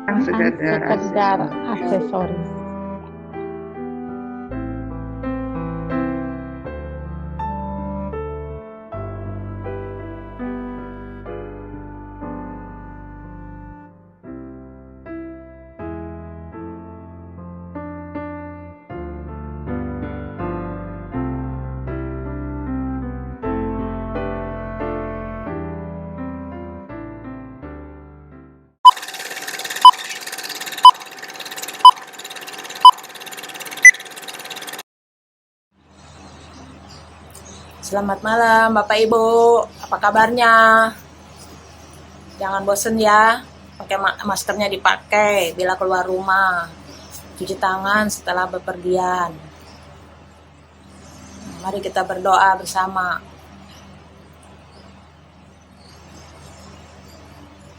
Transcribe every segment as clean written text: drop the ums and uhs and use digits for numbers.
sekedar sekedar aksesoris. aksesoris. Selamat malam Bapak Ibu, apa kabarnya? Jangan bosen ya, pakai maskernya dipakai bila keluar rumah. Cuci tangan setelah bepergian. Mari kita berdoa bersama.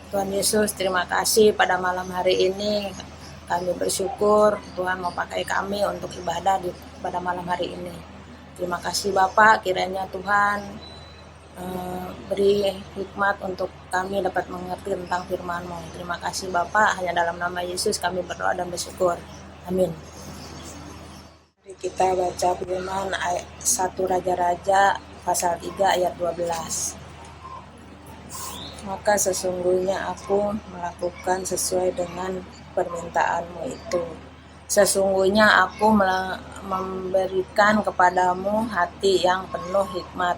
Tuhan Yesus, terima kasih pada malam hari ini. Kami bersyukur Tuhan mau pakai kami untuk ibadah pada malam hari ini. Terima kasih Bapak, kiranya Tuhan beri hikmat untuk kami dapat mengerti tentang firman-Mu. Terima kasih Bapak, hanya dalam nama Yesus kami berdoa dan bersyukur. Amin. Mari kita baca firman 1 Raja-Raja pasal 3 ayat 12. Maka sesungguhnya aku melakukan sesuai dengan permintaan-Mu itu. Sesungguhnya aku memberikan kepadamu hati yang penuh hikmat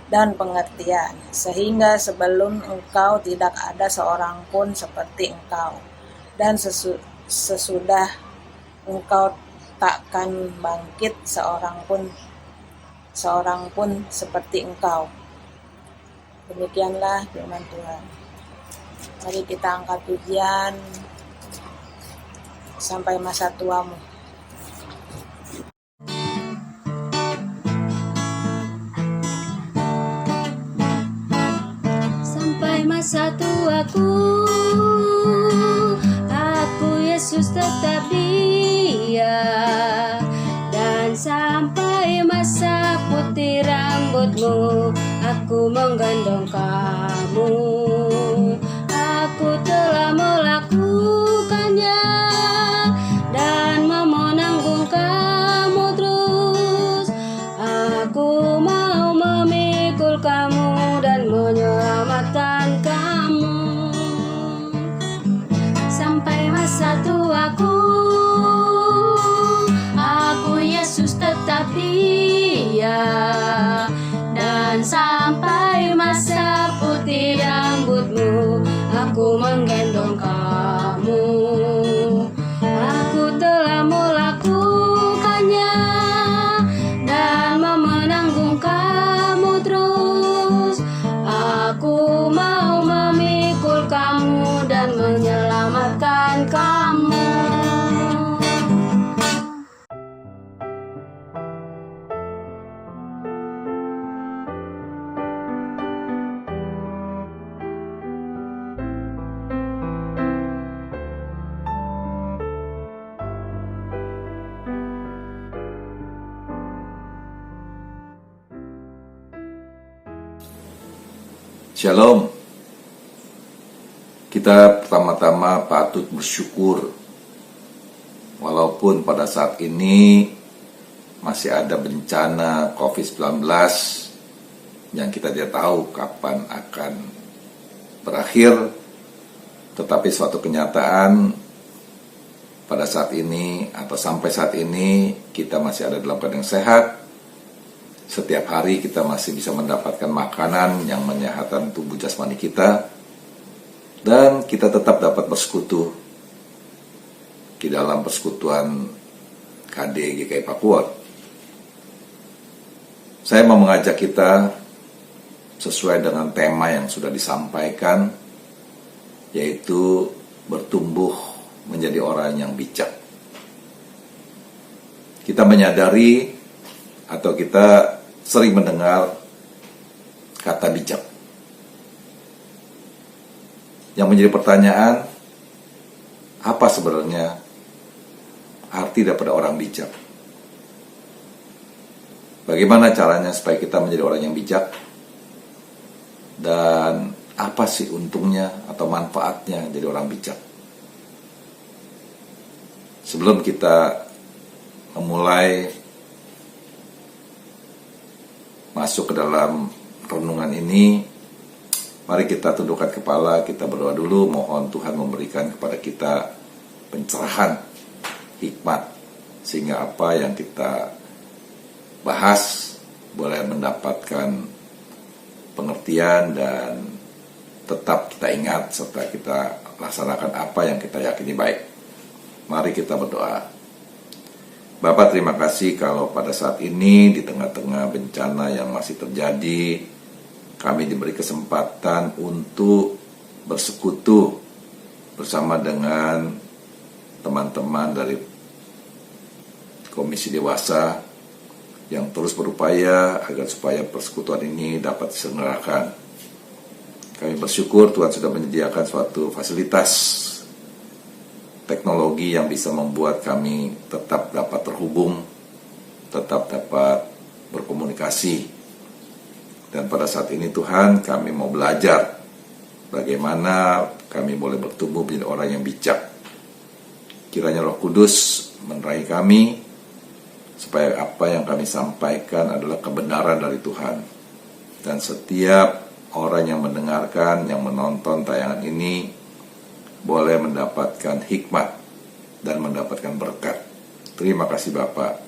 dan pengertian, sehingga sebelum engkau tidak ada seorang pun seperti engkau, dan sesudah engkau takkan bangkit seorang pun seperti engkau. Demikianlah firman Tuhan. Mari kita angkat pujian sampai masa tuamu. Sampai masa tuaku, aku Yesus tetap Dia, dan sampai masa putih rambutmu, aku menggendong kamu. Aku telah melakukannya dan mau menanggung kamu terus. Aku mau memikul kamu dan menyelamatkan kamu. Sampai masa tuaku, aku Yesus tetap Dia, dan sampai masa putih rambutmu, aku menggendong kamu. Aku telah melakukannya dan menanggung kamu terus. Aku mau memikul kamu dan menyelamatkan kamu. Shalom. Kita pertama-tama patut bersyukur walaupun pada saat ini masih ada bencana COVID-19 yang kita tidak tahu kapan akan berakhir, tetapi suatu kenyataan pada saat ini atau sampai saat ini kita masih ada dalam keadaan yang sehat. Setiap hari kita masih bisa mendapatkan makanan yang menyehatkan tubuh jasmani kita, dan kita tetap dapat bersekutu di dalam persekutuan KD GKI Papua. Saya mau mengajak kita sesuai dengan tema yang sudah disampaikan, yaitu bertumbuh menjadi orang yang bijak. Kita menyadari atau kita sering mendengar kata bijak. Yang menjadi pertanyaan, apa sebenarnya arti daripada orang bijak? Bagaimana caranya supaya kita menjadi orang yang bijak? Dan apa sih untungnya atau manfaatnya jadi orang bijak? Sebelum kita memulai masuk ke dalam renungan ini, mari kita tundukkan kepala, kita berdoa dulu, mohon Tuhan memberikan kepada kita pencerahan, hikmat, sehingga apa yang kita bahas boleh mendapatkan pengertian dan tetap kita ingat serta kita laksanakan apa yang kita yakini baik. Mari kita berdoa. Bapak, terima kasih kalau pada saat ini di tengah-tengah bencana yang masih terjadi, kami diberi kesempatan untuk bersekutu bersama dengan teman-teman dari Komisi Dewasa yang terus berupaya agar supaya persekutuan ini dapat diselenggarakan. Kami bersyukur Tuhan sudah menyediakan suatu fasilitas teknologi yang bisa membuat kami tetap dapat terhubung, tetap dapat berkomunikasi. Dan pada saat ini Tuhan, kami mau belajar bagaimana kami boleh bertumbuh menjadi orang yang bijak. Kiranya Roh Kudus menerangi kami, supaya apa yang kami sampaikan adalah kebenaran dari Tuhan. Dan setiap orang yang mendengarkan, yang menonton tayangan ini, boleh mendapatkan hikmat dan mendapatkan berkat. Terima kasih Bapak.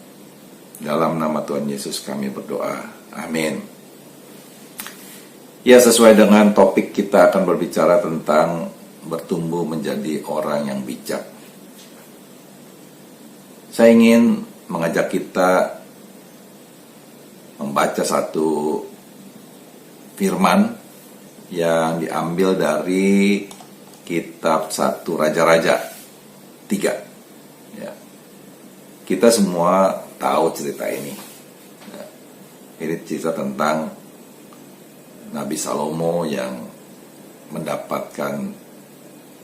Dalam nama Tuhan Yesus kami berdoa. Amin. Ya, sesuai dengan topik kita akan berbicara tentang bertumbuh menjadi orang yang bijak. Saya ingin mengajak kita membaca satu firman yang diambil dari Kitab 1 Raja-Raja 3. Ya. Kita semua tahu cerita ini. Ya. Ini cerita tentang Nabi Salomo yang mendapatkan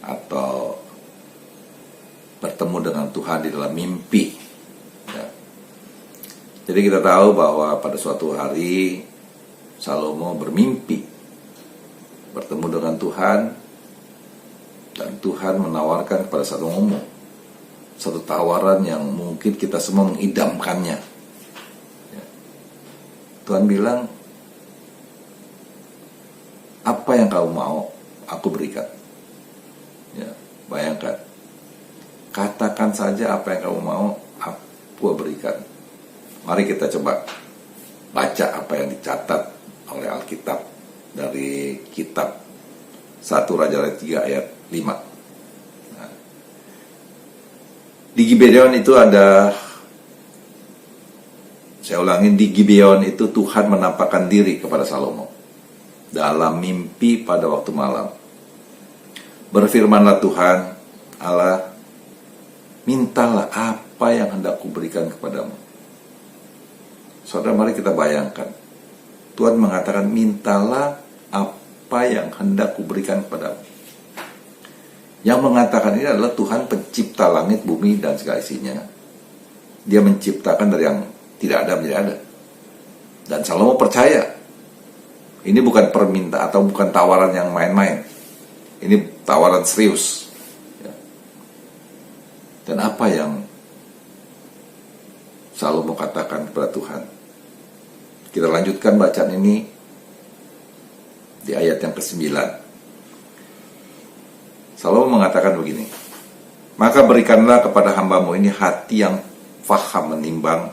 atau bertemu dengan Tuhan di dalam mimpi. Ya. Jadi kita tahu bahwa pada suatu hari Salomo bermimpi bertemu dengan Tuhan. Dan Tuhan menawarkan kepada Salomo satu tawaran yang mungkin kita semua mengidamkannya. Ya. Tuhan bilang, apa yang kamu mau, aku berikan. Ya, bayangkan, katakan saja apa yang kamu mau, aku berikan. Mari kita coba baca apa yang dicatat oleh Alkitab dari kitab 1 Raja-Raja 3 ayat 5. Nah, di Gibeon itu ada, saya ulangin, di Gibeon itu Tuhan menampakkan diri kepada Salomo dalam mimpi pada waktu malam. Berfirmanlah Tuhan Allah, mintalah apa yang hendak kuberikan kepadamu. Saudara, mari kita bayangkan, Tuhan mengatakan mintalah apa yang hendak kuberikan kepadamu. Yang mengatakan ini adalah Tuhan pencipta langit, bumi, dan segala isinya. Dia menciptakan dari yang tidak ada menjadi ada. Dan Salomo percaya. Ini bukan permintaan atau bukan tawaran yang main-main. Ini tawaran serius. Ya. Dan apa yang Salomo katakan kepada Tuhan? Kita lanjutkan bacaan ini di ayat yang ke-9. Salomo mengatakan begini, maka berikanlah kepada hambamu ini hati yang faham menimbang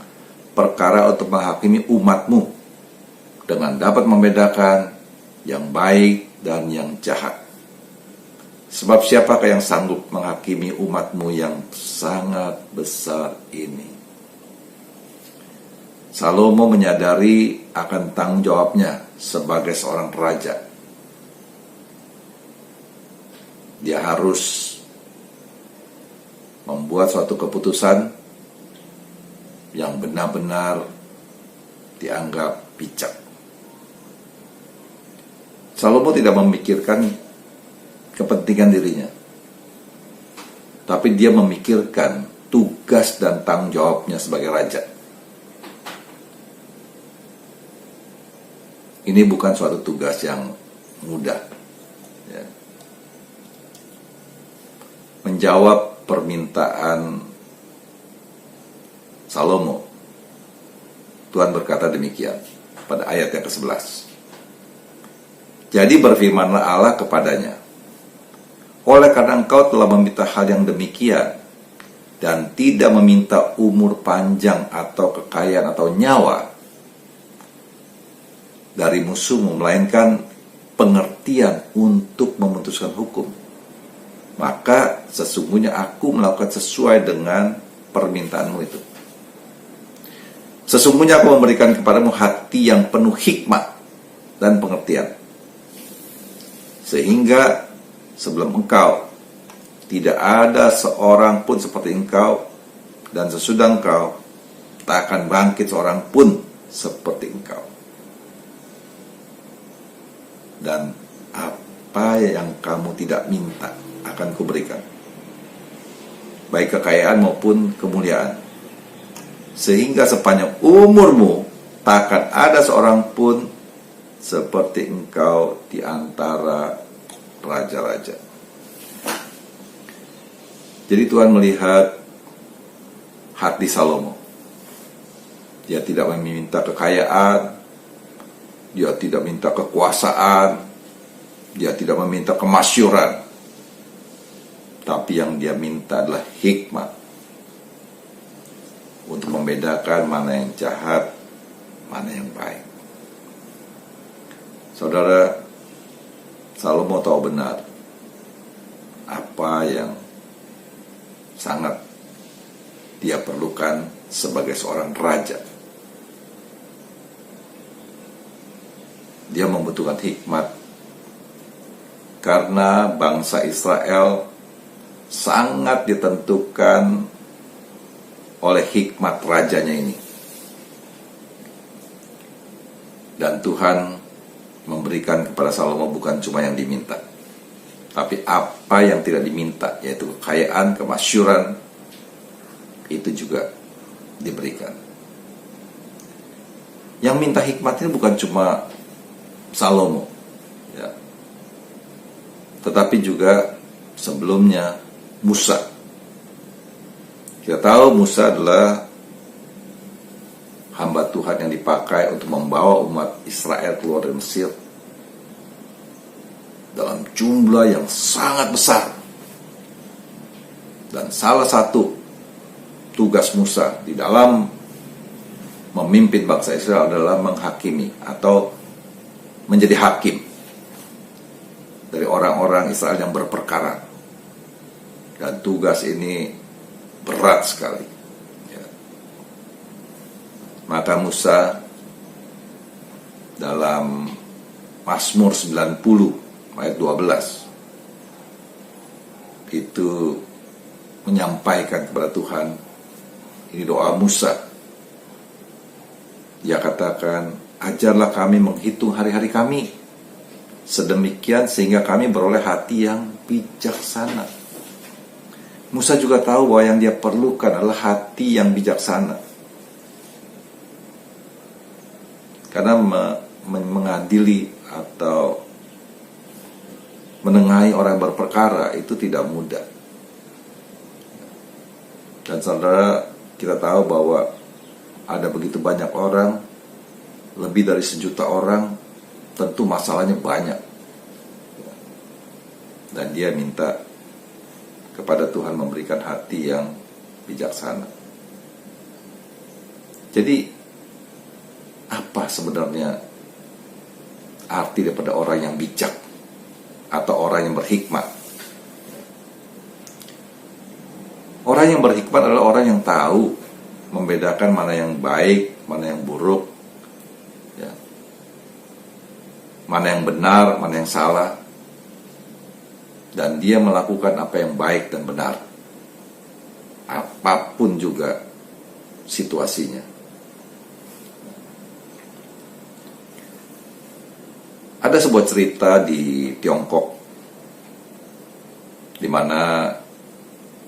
perkara untuk menghakimi umatmu dengan dapat membedakan yang baik dan yang jahat. Sebab siapakah yang sanggup menghakimi umatmu yang sangat besar ini? Salomo menyadari akan tanggung jawabnya sebagai seorang raja. Dia harus membuat suatu keputusan yang benar-benar dianggap bijak. Salomo tidak memikirkan kepentingan dirinya, tapi dia memikirkan tugas dan tanggung jawabnya sebagai raja. Ini bukan suatu tugas yang mudah. Ya. Menjawab permintaan Salomo. Tuhan berkata demikian pada ayat yang ke-11. Jadi berfirmanlah Allah kepadanya, oleh karena engkau telah meminta hal yang demikian, dan tidak meminta umur panjang atau kekayaan atau nyawa dari musuhmu, melainkan pengertian untuk memutuskan hukum, maka sesungguhnya aku melakukan sesuai dengan permintaanmu itu. Sesungguhnya aku memberikan kepadamu hati yang penuh hikmat dan pengertian, sehingga sebelum engkau tidak ada seorang pun seperti engkau, dan sesudah engkau tak akan bangkit seorang pun seperti engkau. Dan apa yang kamu tidak minta akan kuberikan, baik kekayaan maupun kemuliaan, sehingga sepanjang umurmu tak akan ada seorang pun seperti engkau di antara raja-raja. Jadi Tuhan melihat hati Salomo. Dia tidak meminta kekayaan, dia tidak minta kekuasaan, dia tidak meminta kemasyhuran, tapi yang dia minta adalah hikmat untuk membedakan mana yang jahat, mana yang baik. Saudara, Salomo tahu benar apa yang sangat dia perlukan sebagai seorang raja. Dia membutuhkan hikmat karena bangsa Israel sangat ditentukan oleh hikmat rajanya ini. Dan Tuhan memberikan kepada Salomo bukan cuma yang diminta, tapi apa yang tidak diminta, yaitu kekayaan, kemasyhuran, itu juga diberikan. Yang minta hikmat ini bukan cuma Salomo, ya, tetapi juga sebelumnya Musa. Kita tahu Musa adalah hamba Tuhan yang dipakai untuk membawa umat Israel keluar dari Mesir dalam jumlah yang sangat besar. Dan salah satu tugas Musa di dalam memimpin bangsa Israel adalah menghakimi atau menjadi hakim dari orang-orang Israel yang berperkara. Dan tugas ini berat sekali, ya. Maka Musa dalam Mazmur 90 ayat 12 itu menyampaikan kepada Tuhan, ini doa Musa. Dia katakan, ajarlah kami menghitung hari-hari kami sedemikian sehingga kami beroleh hati yang bijaksana. Musa juga tahu bahwa yang dia perlukan adalah hati yang bijaksana, karena mengadili atau menengahi orang berperkara itu tidak mudah. Dan saudara, kita tahu bahwa ada begitu banyak orang, lebih dari 1 juta orang, tentu masalahnya banyak. Dan dia minta kepada Tuhan memberikan hati yang bijaksana. Jadi, apa sebenarnya arti daripada orang yang bijak atau orang yang berhikmat? Orang yang berhikmat adalah orang yang tahu membedakan mana yang baik, mana yang buruk, ya, mana yang benar, mana yang salah, dan dia melakukan apa yang baik dan benar, apapun juga situasinya. Ada sebuah cerita di Tiongkok di mana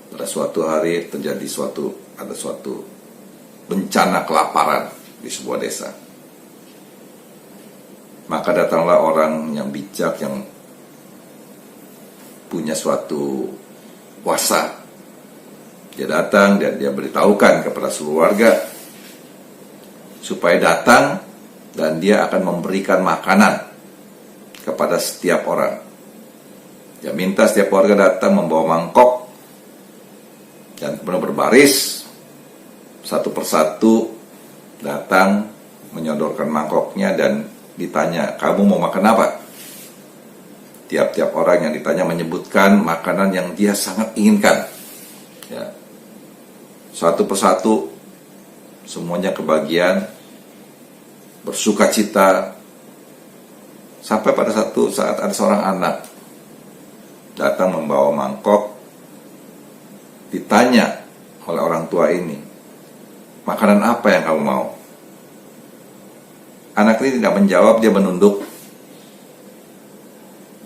pada suatu hari terjadi ada suatu bencana kelaparan di sebuah desa. Maka datanglah orang yang bijak yang punya suatu kuasa Dia datang dan dia beritahukan kepada seluruh warga supaya datang, dan dia akan memberikan makanan kepada setiap orang. Dia minta setiap warga datang membawa mangkok dan kemudian berbaris satu persatu datang menyodorkan mangkoknya dan ditanya, kamu mau makan apa? Tiap-tiap orang yang ditanya menyebutkan makanan yang dia sangat inginkan. Ya. Satu persatu semuanya kebagian, bersuka cita, sampai pada satu saat ada seorang anak datang membawa mangkok, ditanya oleh orang tua ini, makanan apa yang kamu mau? Anak ini tidak menjawab, dia menunduk.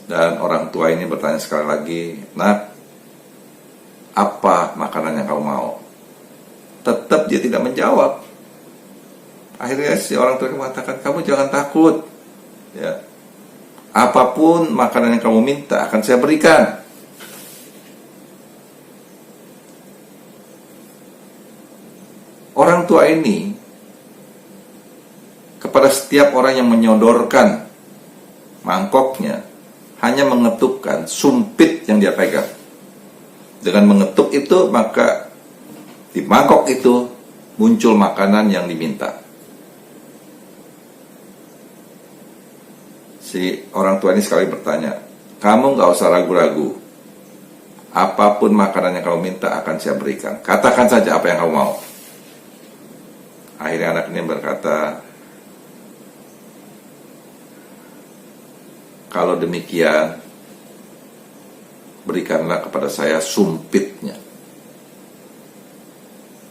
Dan orang tua ini bertanya sekali lagi, nak, apa makanan yang kamu mau? Tetap dia tidak menjawab. Akhirnya si orang tua mengatakan, kamu jangan takut, ya, apapun makanan yang kamu minta akan saya berikan. Orang tua ini kepada setiap orang yang menyodorkan mangkoknya hanya mengetupkan sumpit yang dia pegang. Dengan mengetuk itu, maka di mangkok itu muncul makanan yang diminta. Si orang tua ini sekali bertanya, kamu gak usah ragu-ragu, apapun makanan yang kamu minta akan saya berikan. Katakan saja apa yang kamu mau. Akhirnya anak ini berkata, kalau demikian, berikanlah kepada saya sumpitnya.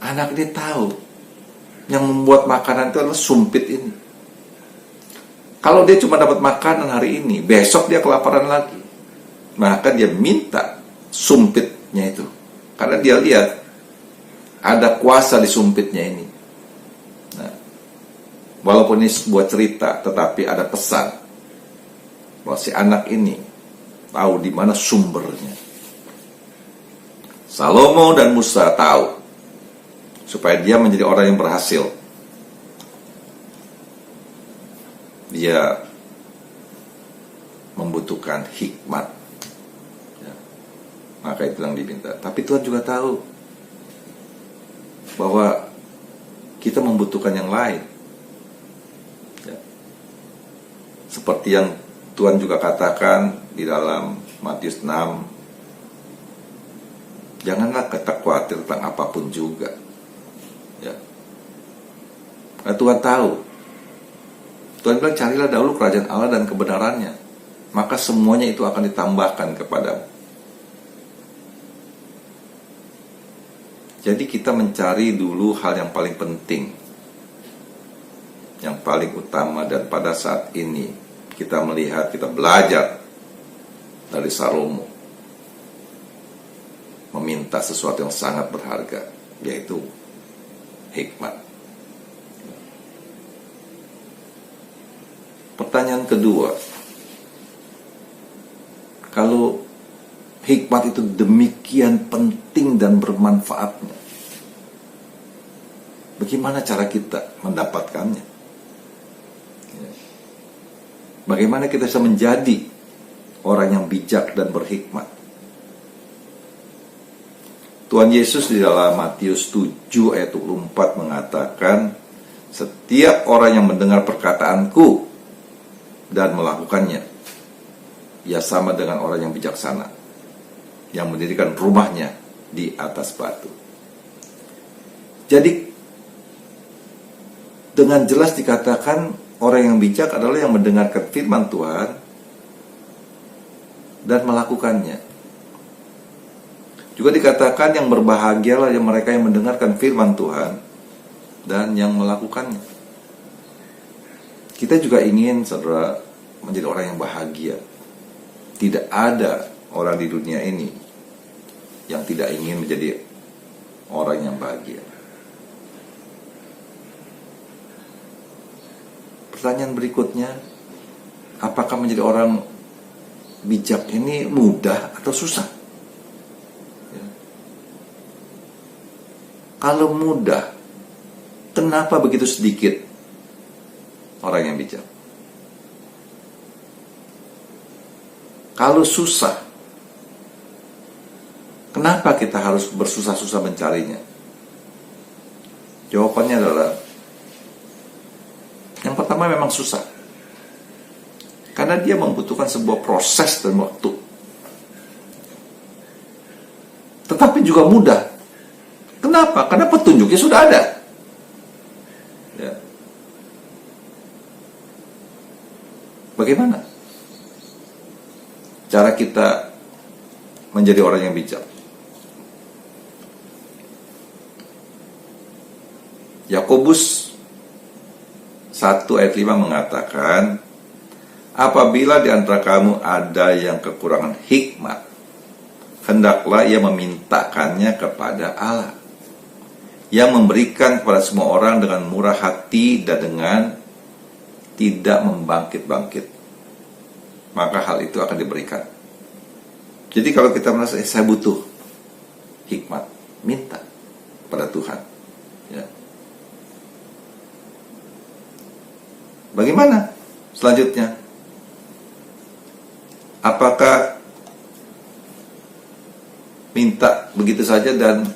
Anak ini tahu yang membuat makanan itu adalah sumpit ini. Kalau dia cuma dapat makanan hari ini, besok dia kelaparan lagi. Maka dia minta sumpitnya itu, karena dia lihat ada kuasa di sumpitnya ini. Nah, walaupun ini sebuah cerita, tetapi ada pesan bahwa si anak ini tahu di mana sumbernya. Salomo dan Musa tahu, supaya dia menjadi orang yang berhasil, dia membutuhkan hikmat, ya. Maka itu yang diminta. Tapi Tuhan juga tahu bahwa kita membutuhkan yang lain, ya. Seperti yang Tuhan juga katakan di dalam Matius 6, janganlah kita khawatir tentang apapun juga, ya. Nah, Tuhan tahu. Tuhan bilang, carilah dahulu kerajaan Allah dan kebenarannya, maka semuanya itu akan ditambahkan kepadamu. Jadi kita mencari dulu hal yang paling penting, yang paling utama. Dan pada saat ini kita melihat, kita belajar dari Salomo meminta sesuatu yang sangat berharga, yaitu hikmat. Pertanyaan kedua, kalau hikmat itu demikian penting dan bermanfaatnya, bagaimana cara kita mendapatkannya? Bagaimana kita bisa menjadi orang yang bijak dan berhikmat? Tuhan Yesus di dalam Matius 7 ayat 24 mengatakan, setiap orang yang mendengar perkataanku dan melakukannya, ia sama dengan orang yang bijaksana, yang mendirikan rumahnya di atas batu. Jadi dengan jelas dikatakan orang yang bijak adalah yang mendengarkan firman Tuhan dan melakukannya. Juga dikatakan yang berbahagialah yang mereka yang mendengarkan firman Tuhan dan yang melakukannya. Kita juga ingin, saudara, menjadi orang yang bahagia. Tidak ada orang di dunia ini yang tidak ingin menjadi orang yang bahagia. Pertanyaan berikutnya, apakah menjadi orang bijak ini mudah atau susah? Ya. Kalau mudah, kenapa begitu sedikit orang yang bijak? Kalau susah, kenapa kita harus bersusah-susah mencarinya? Jawabannya adalah, yang pertama memang susah. Karena dia membutuhkan sebuah proses dan waktu. Tetapi juga mudah. Kenapa? Karena petunjuknya sudah ada. Ya. Bagaimana cara kita menjadi orang yang bijak? Yakobus 1 ayat 5 mengatakan, apabila di antara kamu ada yang kekurangan hikmat, hendaklah ia memintakannya kepada Allah, yang memberikan kepada semua orang dengan murah hati dan dengan tidak membangkit-bangkit. Maka hal itu akan diberikan. Jadi kalau kita merasa, saya butuh hikmat, minta pada Tuhan. Ya. Bagaimana selanjutnya? Apakah minta begitu saja dan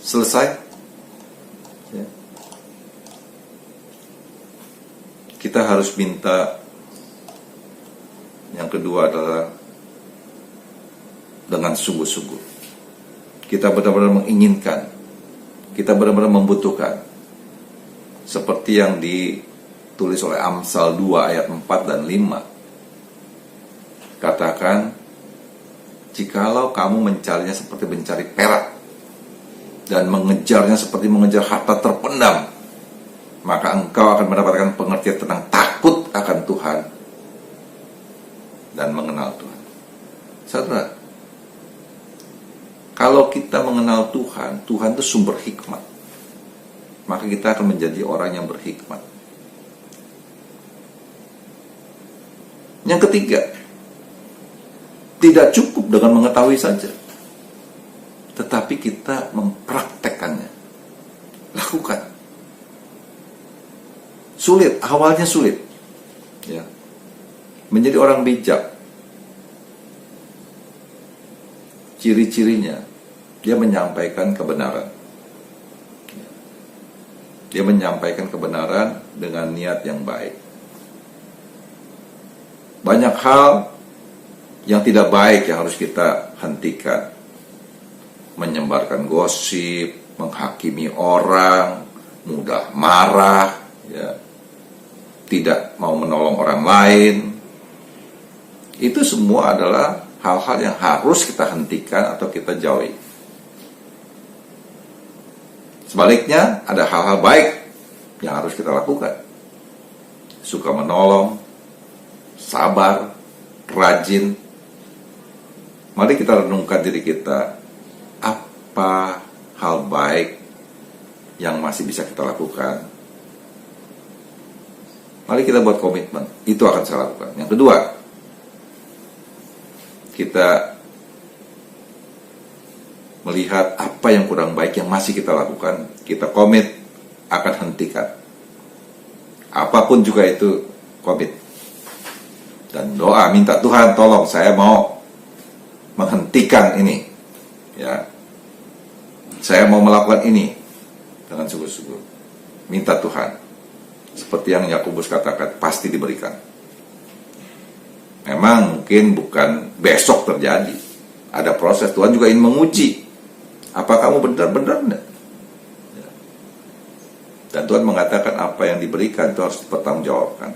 selesai? Ya. Kita harus minta. Yang kedua adalah dengan sungguh-sungguh. Kita benar-benar menginginkan, kita benar-benar membutuhkan. Seperti yang ditulis oleh Amsal 2 ayat 4 dan 5. Katakan, jikalau kamu mencarinya seperti mencari perak dan mengejarnya seperti mengejar harta terpendam, maka engkau akan mendapatkan pengertian tentang takut akan Tuhan dan mengenal Tuhan. Saudara, kalau kita mengenal Tuhan, Tuhan itu sumber hikmat, maka kita akan menjadi orang yang berhikmat. Yang ketiga, tidak cukup dengan mengetahui saja, tetapi kita mempraktekkannya. Lakukan. Sulit, awalnya sulit. Ya. Menjadi orang bijak, ciri-cirinya, dia menyampaikan kebenaran. Dia menyampaikan kebenaran dengan niat yang baik. Banyak hal yang tidak baik yang harus kita hentikan. Menyebarkan gosip, menghakimi orang, mudah marah, ya, tidak mau menolong orang lain. Itu semua adalah hal-hal yang harus kita hentikan atau kita jauhi. Sebaliknya, ada hal-hal baik yang harus kita lakukan. Suka menolong, sabar, rajin. Mari kita renungkan diri kita, apa hal baik yang masih bisa kita lakukan. Mari kita buat komitmen, itu akan saya lakukan. Yang kedua, kita melihat apa yang kurang baik yang masih kita lakukan, kita komit akan hentikan. Apapun juga itu, komit. Dan doa, minta Tuhan tolong saya mau menghentikan ini. Ya. Saya mau melakukan ini dengan sungguh-sungguh. Minta Tuhan. Seperti yang Yakobus katakan, pasti diberikan. Memang mungkin bukan besok terjadi. Ada proses, Tuhan juga ingin menguji. Apa kamu benar-benar enggak? Ya. Dan Tuhan mengatakan apa yang diberikan itu harus dipertanggungjawabkan.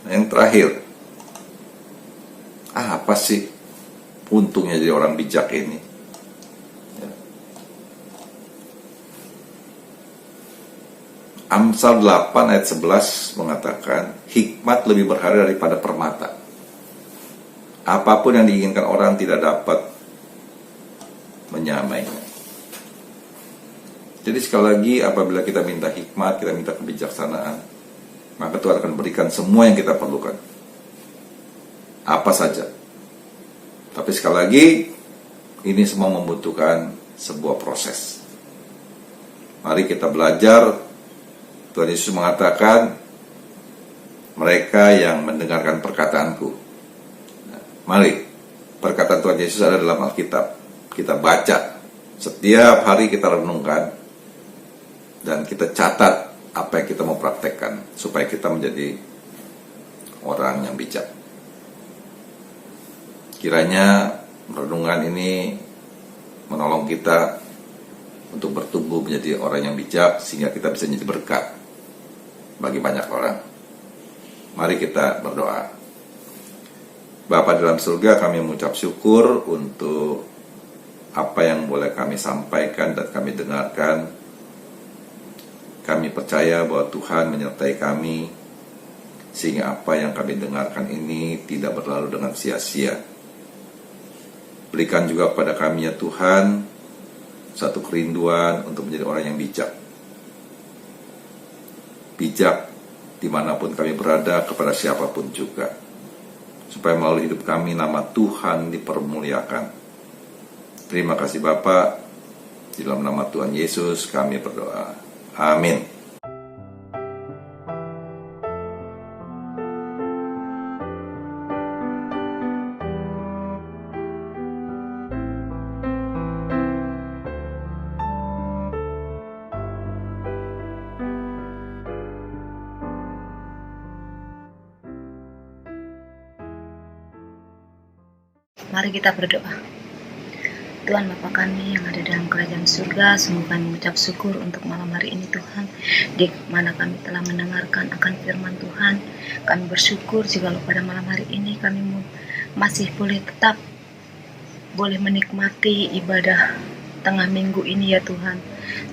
Nah, yang terakhir, apa sih untungnya jadi orang bijak ini? Ya. Amsal 8 ayat 11 mengatakan, hikmat lebih berharga daripada permata. Apapun yang diinginkan orang tidak dapat menyamainya. Jadi sekali lagi, apabila kita minta hikmat, kita minta kebijaksanaan, maka Tuhan akan berikan semua yang kita perlukan. Apa saja. Tapi sekali lagi, ini semua membutuhkan sebuah proses. Mari kita belajar. Tuhan Yesus mengatakan, mereka yang mendengarkan perkataanku. Mari, perkataan Tuhan Yesus ada dalam Alkitab. Kita baca, setiap hari kita renungkan, dan kita catat apa yang kita mau praktekkan, supaya kita menjadi orang yang bijak. Kiranya renungan ini menolong kita untuk bertumbuh menjadi orang yang bijak, sehingga kita bisa menjadi berkat bagi banyak orang. Mari kita berdoa. Bapa dalam surga, kami mengucap syukur untuk apa yang boleh kami sampaikan dan kami dengarkan. Kami percaya bahwa Tuhan menyertai kami, sehingga apa yang kami dengarkan ini tidak berlalu dengan sia-sia. Berikan juga kepada kami ya Tuhan, satu kerinduan untuk menjadi orang yang bijak. Bijak dimanapun kami berada, kepada siapapun juga, supaya melalui hidup kami nama Tuhan dipermuliakan. Terima kasih Bapa, di dalam nama Tuhan Yesus kami berdoa. Amin. Mari kita berdoa. Tuhan Bapa kami yang ada dalam kerajaan surga, sungguh kami mengucap syukur untuk malam hari ini Tuhan, di mana kami telah mendengarkan akan firman Tuhan. Kami bersyukur jika pada malam hari ini kami masih tetap boleh menikmati ibadah tengah minggu ini ya Tuhan.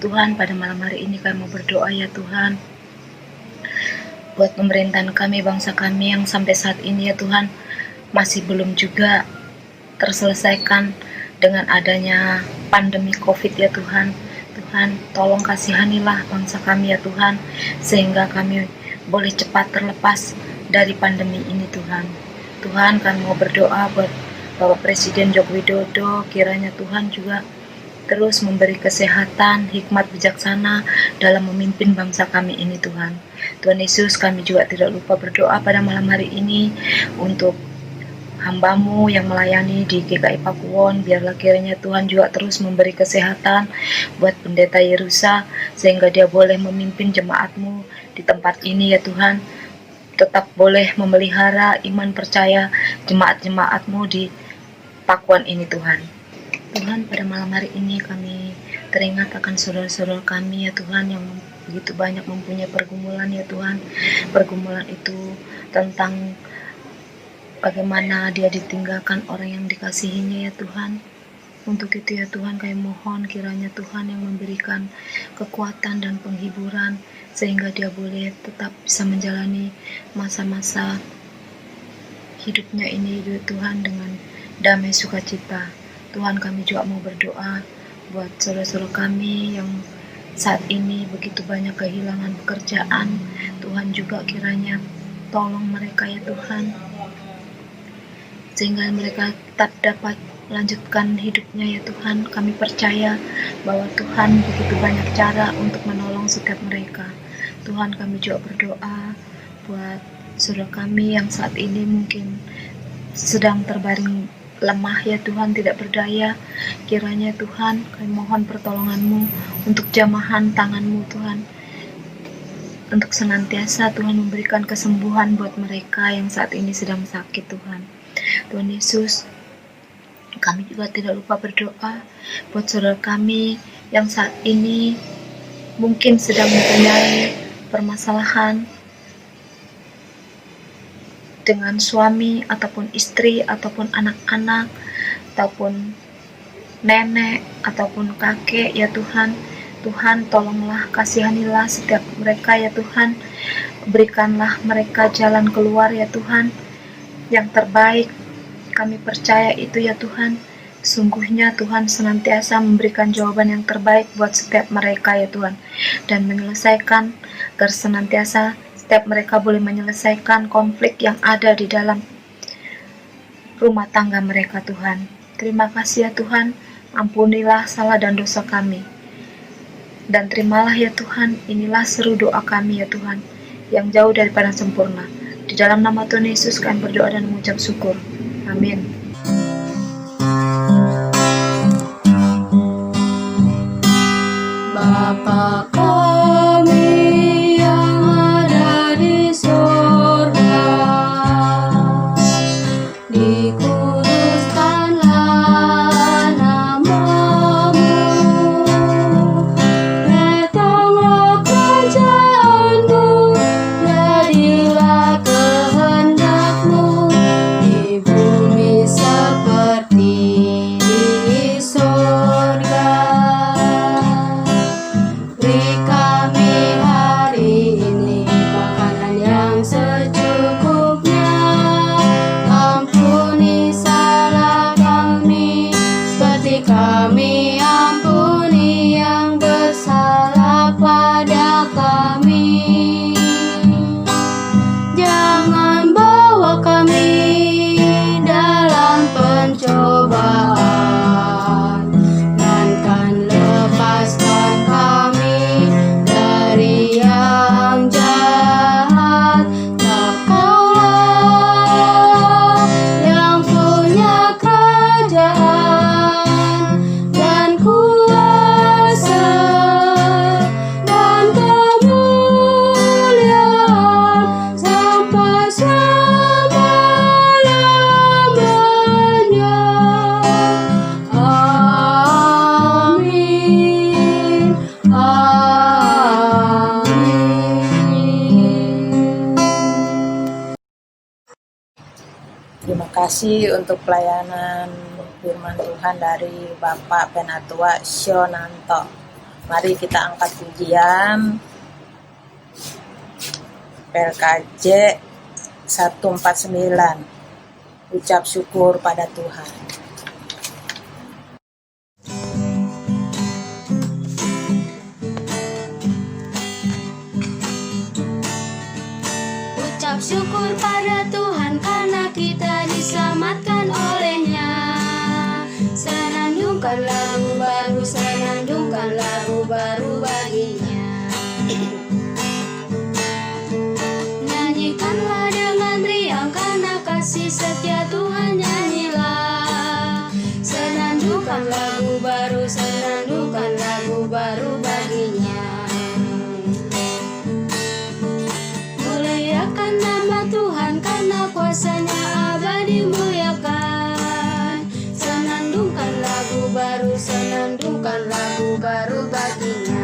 Tuhan, pada malam hari ini kami mau berdoa ya Tuhan, buat pemerintahan kami, bangsa kami yang sampai saat ini ya Tuhan masih belum juga terselesaikan dengan adanya pandemi COVID ya Tuhan. Tuhan, tolong kasihanilah bangsa kami ya Tuhan, sehingga kami boleh cepat terlepas dari pandemi ini Tuhan. Tuhan, kami mau berdoa buat Bapak Presiden Joko Widodo, kiranya Tuhan juga terus memberi kesehatan, hikmat bijaksana dalam memimpin bangsa kami ini Tuhan. Tuhan Yesus, kami juga tidak lupa berdoa pada malam hari ini untuk hamba-Mu yang melayani di GKI Pakuwon. Biarlah kiranya Tuhan juga terus memberi kesehatan buat Pendeta Yerusa, sehingga dia boleh memimpin jemaat-Mu di tempat ini ya Tuhan. Tetap boleh memelihara iman percaya jemaat-jemaat-Mu di Pakuwon ini Tuhan. Tuhan, pada malam hari ini kami teringat akan saudara-saudara kami ya Tuhan, yang begitu banyak mempunyai pergumulan ya Tuhan. Pergumulan itu tentang bagaimana dia ditinggalkan orang yang dikasihinya ya Tuhan. Untuk itu ya Tuhan, kami mohon kiranya Tuhan yang memberikan kekuatan dan penghiburan, sehingga dia boleh tetap bisa menjalani masa-masa hidupnya ini ya Tuhan dengan damai sukacita. Tuhan, kami juga mau berdoa buat saudara-saudara kami yang saat ini begitu banyak kehilangan pekerjaan. Tuhan juga kiranya tolong mereka ya Tuhan, sehingga mereka tetap dapat melanjutkan hidupnya ya Tuhan. Kami percaya bahwa Tuhan begitu banyak cara untuk menolong setiap mereka. Tuhan, kami juga berdoa buat saudara kami yang saat ini mungkin sedang terbaring lemah ya Tuhan, tidak berdaya. Kiranya Tuhan, kami mohon pertolongan-Mu untuk jamahan tangan-Mu Tuhan, untuk senantiasa Tuhan memberikan kesembuhan buat mereka yang saat ini sedang sakit Tuhan. Tuhan Yesus, kami juga tidak lupa berdoa buat saudara kami yang saat ini mungkin sedang mempunyai permasalahan dengan suami ataupun istri ataupun anak-anak ataupun nenek ataupun kakek ya Tuhan. Tuhan, tolonglah, kasihanilah setiap mereka ya Tuhan. Berikanlah mereka jalan keluar ya Tuhan yang terbaik. Kami percaya itu ya Tuhan. Sungguhnya Tuhan senantiasa memberikan jawaban yang terbaik buat setiap mereka ya Tuhan, dan menyelesaikan agar senantiasa setiap mereka boleh menyelesaikan konflik yang ada di dalam rumah tangga mereka Tuhan. Terima kasih ya Tuhan, ampunilah salah dan dosa kami. Dan terimalah ya Tuhan, inilah seru doa kami ya Tuhan, yang jauh daripada sempurna. Di dalam nama Tuhan Yesus kami berdoa dan mengucap syukur. Amin. Bapa kami yang ada di surga, dikuduskanlah namamu, datanglah kerajaanmu, jadilah kehendakmu di bumi seperti di surga. Beri kami hari ini makanan yang secukupnya. Ampuni salah kami seperti kami ampuni yang bersalah pada kami. Jangan bawa kami dalam pencobaan, melainkan lepaskan kami dari yang jahat. Kaulah yang punya kerajaan dan kuasa dan kemuliaan sampai selama-lamanya. Amin. Amin. Terima kasih untuk pelayanan firman Tuhan dari Bapak Penatua Shonanto. Mari kita angkat pujian PLKJ 149. Ucap syukur pada Tuhan. Ucap syukur pada Tuhan karena kita diselamatkan oleh-Nya. Senandungkan lagu baru, senandungkan lagu baru baginya. Nyanyikanlah dengan riang karena kasih setia Tuhan, nyanyilah. Senandungkan lagu baru, senandungkan lagu baru baginya. Muliakan nama Tuhan karena kuasa-Nya abadi, muliakan. Senandungkan lagu baru, senandungkan lagu baru baginya.